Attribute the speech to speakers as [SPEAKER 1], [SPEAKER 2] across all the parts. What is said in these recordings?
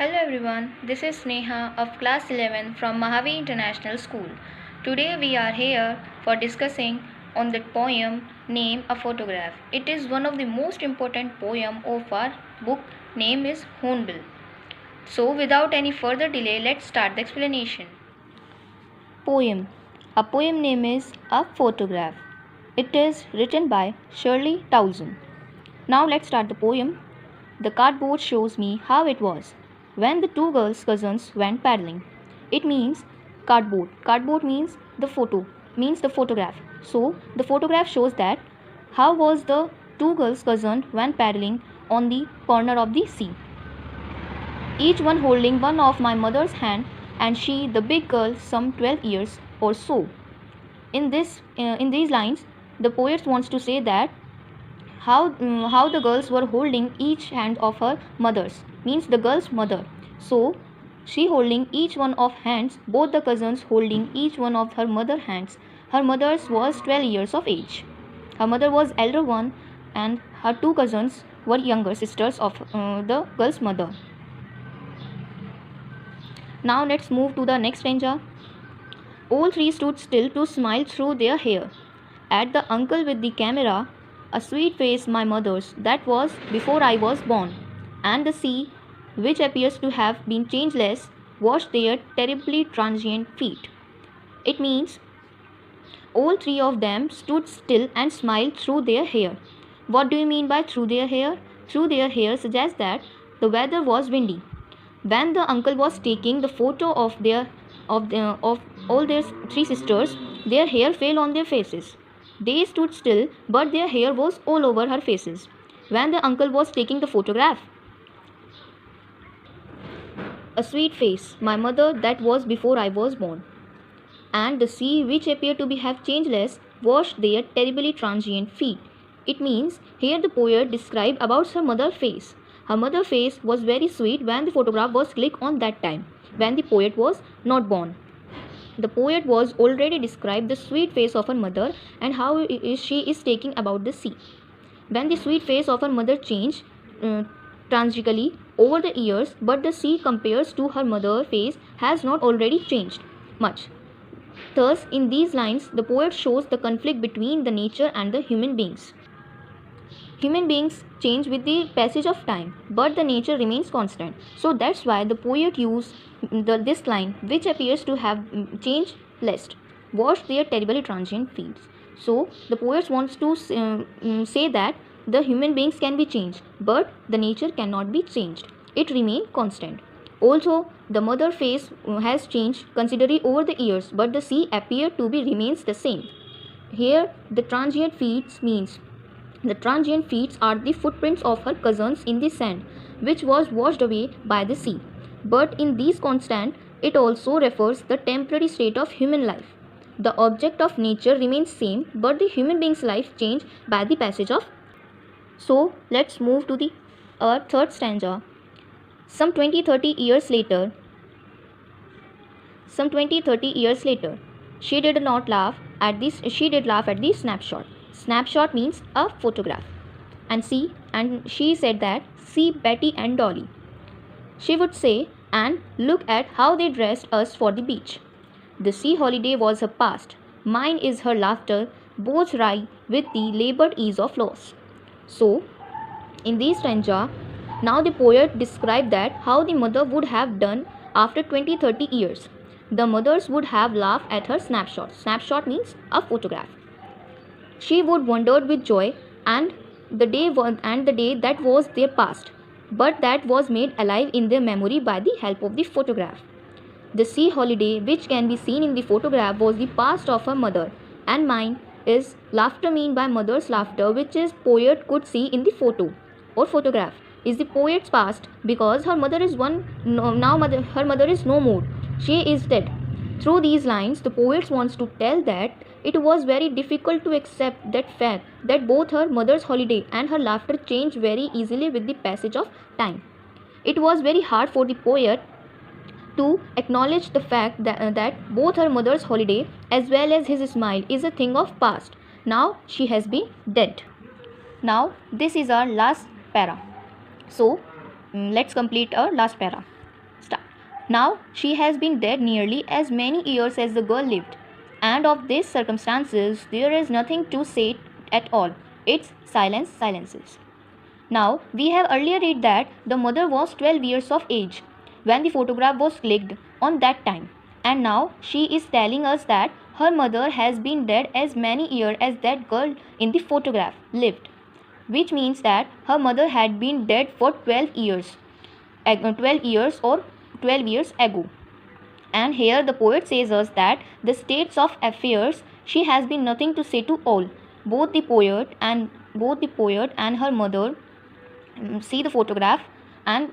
[SPEAKER 1] Hello everyone, this is Sneha of class 11 from Mahavi International School. Today we are here for discussing on the poem Name a Photograph. It is one of the most important poem of our book name is Hornbill. So without any further delay, let's start the explanation.
[SPEAKER 2] Poem. A poem name is A Photograph. It is written by Shirley Towson. Now let's start the poem. The cardboard shows me how it was when the two girls' cousins went paddling. It means cardboard. Cardboard means the photo, means the photograph. So the photograph shows that how was the two girls' cousin went paddling on the corner of the sea. Each one holding one of my mother's hand, and she, the big girl, some 12 years or so. In these lines, the poet wants to say that how the girls were holding each hand of her mother's, means the girl's mother. So she holding each one of hands, both the cousins holding each one of her mother hands. Her mother's was 12 years of age. Her mother was elder one, and her two cousins were younger sisters of the girl's mother. Now let's move to the next stanza. All three stood still to smile through their hair. At the uncle with the camera, a sweet face my mother's, that was before I was born. And the sea, which appears to have been changeless, washed their terribly transient feet. It means all three of them stood still and smiled through their hair. What do you mean by through their hair? Through their hair suggests that the weather was windy. When the uncle was taking the photo of all their three sisters, their hair fell on their faces. They stood still, but their hair was all over her faces. When the uncle was taking the photograph, a sweet face, my mother, that was before I was born. And the sea, which appeared to be have changeless, washed their terribly transient feet. It means here the poet described about her mother's face. Her mother's face was very sweet when the photograph was clicked on that time, when the poet was not born. The poet was already described the sweet face of her mother and how she is taking about the sea. When the sweet face of her mother changed tragically over the years, but the sea compares to her mother's face has not already changed much. Thus, in these lines, the poet shows the conflict between the nature and the human beings. Human beings change with the passage of time, but the nature remains constant. So that's why the poet used this line, which appears to have changed less, washed their terribly transient feet. So the poet wants to say that the human beings can be changed, but the nature cannot be changed. It remains constant. Also, the mother face has changed considerably over the years, but the sea appear to be remains the same. Here, the transient feet means the transient feet are the footprints of her cousins in the sand, which was washed away by the sea. But in these constant, it also refers the temporary state of human life. The object of nature remains same, but the human being's life change by the passage of. So let's move to the third stanza. Some 20-30 years later, she did laugh at the snapshot. Snapshot means a photograph. And she said that, see Betty and Dolly. She would say, and look at how they dressed us for the beach. The sea holiday was her past. Mine is her laughter, both wry with the labored ease of loss. So, in this stanza, now the poet described that how the mother would have done after 20-30 years. The mothers would have laughed at her snapshot. Snapshot means a photograph. She would wondered with joy and the day that was their past, but that was made alive in their memory by the help of the photograph. The sea holiday, which can be seen in the photograph, was the past of her mother, and mine is laughter mean by mother's laughter, which is poet could see in the photo or photograph, is the poet's past because her mother is her mother is no more. She is dead. Through these lines, the poet wants to tell that it was very difficult to accept that fact that both her mother's holiday and her laughter changed very easily with the passage of time. It was very hard for the poet to acknowledge the fact that both her mother's holiday as well as his smile is a thing of past. Now she has been dead. Now this is our last para. So let's complete our last para. Now she has been dead nearly as many years as the girl lived, and of these circumstances there is nothing to say at all. It's silence, silences. Now, we have earlier read that the mother was 12 years of age when the photograph was clicked on that time, and now she is telling us that her mother has been dead as many years as that girl in the photograph lived, which means that her mother had been dead for 12 years, 12 years or 12 years ago. And here the poet says us that the states of affairs she has been nothing to say to all. Both the poet and her mother see the photograph and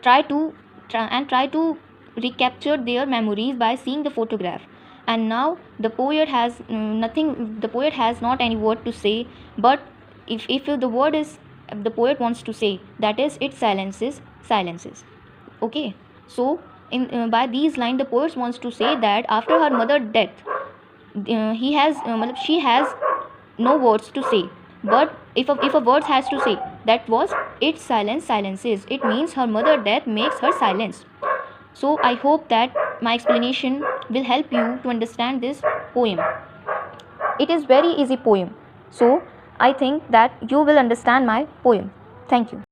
[SPEAKER 2] try to recapture their memories by seeing the photograph. And now the poet has nothing. The poet has not any word to say. But if the word is the poet wants to say, that is, it silences. Okay. So in by these lines, the poet wants to say that after her mother death, she has no words to say. But if a word has to say, that was, its silence silences. It means her mother death makes her silence. So I hope that my explanation will help you to understand this poem. It is very easy poem. So I think that you will understand my poem. Thank you.